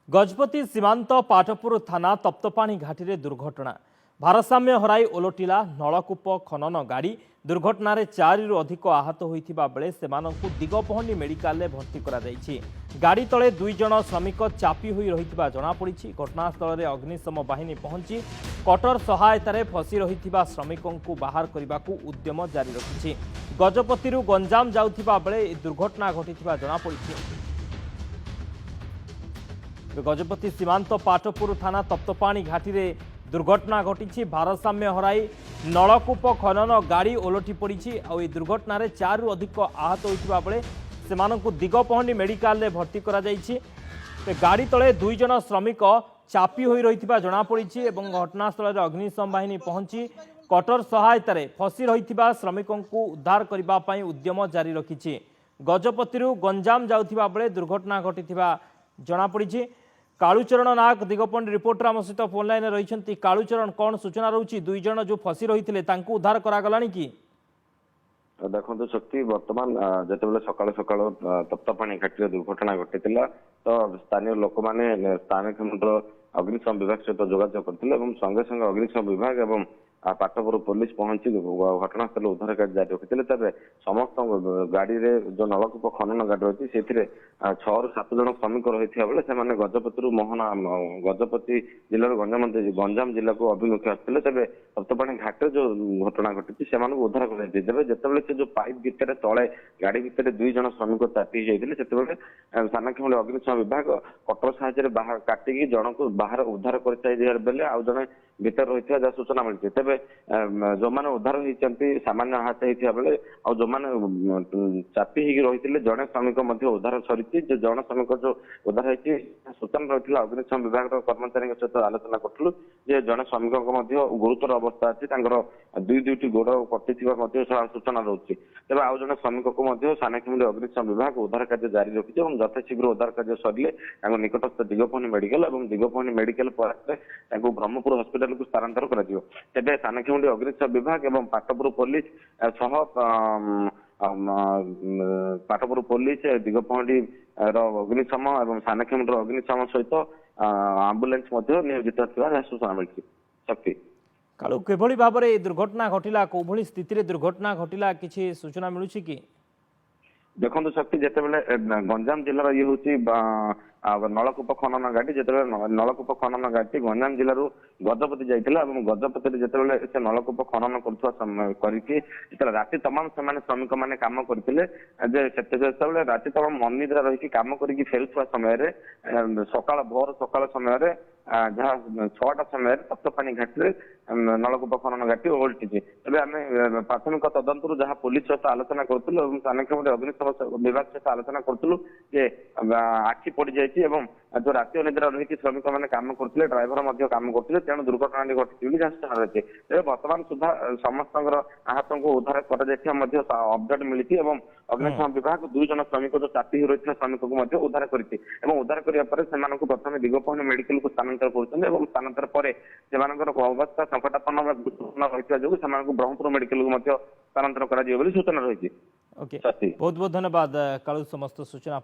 गजपति सीमांत पाटपुर थाना तप्तपाणी घाटी दुर्घटना भारसाम्य हराई ओलटिला नलकूप खनन गाड़ी दुर्घटन चारि अधिक आहत होता बेले से दिगपहंडी मेडिकल भर्ती कर गाड़ी तले दुई जन श्रमिक चापी हुई रही जमापड़ी। घटनास्थल में अग्निशम बाहिनी पहुंची कटर सहायतार फसी रही श्रमिकों को बाहर करने को उद्यम जारी रखी। गजपति गंजाम जाउथिबा बेले दुर्घटना घटी जमापड़ी। गजपति सीमांत पाटपुर थाना तप्तपाणी घाटी में दुर्घटना घटी। भारसाम्य हराई नलकूप खनन गाड़ी ओलटि पड़ी। दुर्घटन चारि अधिक आहत होता बेले से दिगपहंडी मेडिकल भर्ती कर गाड़ी तले दुई जन श्रमिक चापी हो रही जमापड़ी। घटनास्थल में अग्निशम बाहिनी पहुंची कटर सहायतार फसी रही श्रमिकों को उद्धार करने उद्यम जारी रखी। गजपति गंजाम जाउथिबा बेले दुर्घटना घटी जमापड़ी। कालूचरण नायक दिगपहंडी रिपोर्टर आम सहित फोन लाइन रही। कालूचरण कौन सूचना रोचे दुई जन जो फसी रही उद्धार करागला कि देखो शक्ति बर्तमान जिते सकाल सकाल तप्तपाणी घाटी दुर्घटना घटी तो स्थानीय लोक मैंने स्थानीय खंडर अग्निशम विभाग सहित जोगाजोग करते संगे संगे अग्निशम विभाग एवं पाटपुर पुलिस पहुंची घटनास्थल उद्धार कार्य जारी रखी। तेज समस्त गाड़ी रे जो नलकूप खनन गाड़ी रही से 6 ରୁ 7 जन श्रमिक रही बेले से गजपति मोहना गजपति जिले गंजाम जिला को अभिमुखे आसते। तेज तप्तपाणी घाटे जो घटना घटी से उद्धार कर जिते से जो पाइप भितर तले गाड़ी भितर दुई जन श्रमिक चापी जाते सानाखिमूली अग्निशम विभाग कटर साहाय्य बाहर काटिकी जन को बाहर उद्धार कर बेले आउ जन भीतर रही जहाँ सूचना मिली। तेज जो मैंने उद्धार होती सामान्य आहत होता बेले आ जो मैंने चापी रही जड़े श्रमिक उद्धार सरी जन श्रमिक जो उद्धार होती सूचना रही अग्निशम विभाग कर्मचारी सहित आलोचना करूँ जड़े श्रमिक गुरुतर अवस्था अच्छी दुईटी गोड़ कटि सूचना रोचे। तेज आउ जन श्रमिक को सानाखिमूली अग्निशम विभाग उद्धार कार्य जारी रखी यथाशीघ्र उद्धार कार्य सरिले निकटस्थ दिगपहंडी मेडिकल और दिगपहंडी मेडिकल पर ब्रह्मपुर हस्पिटाल को स्थानांतर कर सानाखिमूली अग्निशम विभाग एवं पाटपुर पुलिस सह पाटपुर पुलिस दिगपहंडी अग्निशम और सानाखिमूली अग्निशम सहित आंबुलांस नियोजित सूचना मिली। शक्ति कालू किभली भाव में दुर्घटना घटिला कोभली स्थिति दुर्घटना घटिला किसी सूचना मिलूँ कि देखो शक्ति जिते गंजाम जिलार ये हूँ नलकूप खनन गाड़ी जिते नलकूप खनन गाड़ी गंजाम जिलूर गजपति जाइला गजपति जिते से नलकूप खनन कर राति तमाम से श्रमिक मैंने कम करते राति तमाम अनिद्रा रही कम कर फेरुवा समय सकाल भोर सकाल समय जहाँ 6टा समय तप्तपाणी घाटी नलकूप खनन घाटी ओल्टी। तेज आम प्राथमिक तदंतर जहाँ पुलिस सहित आलोचना करूँ सानाखिमूली अग्निशम विभाग सहित आलोचना करूँ आखि पड़ जाए जो राति अनिद्रा रही श्रमिक मैंने कम करते ड्राइवर कम करते तेणु दुर्घटना घटी जहाँ सूचना रही। तेज बर्तमान सुधा समस्त आहत को उद्धार कर अपडेट मिली अग्निशम विभाग दुई जन श्रमिक जो चापी रही श्रमिक को उद्धार करते उद्धार करने प्रथम दिगपहंडी मेडिकल को स्थानांतर कर स्थानांतर पर अवस्था संकटापन्न रही जो ब्रह्मपुर मेडिकल को स्थानांतर कर सूचना रही। बहुत बहुत धन्यवाद कालू समस्त सूचना।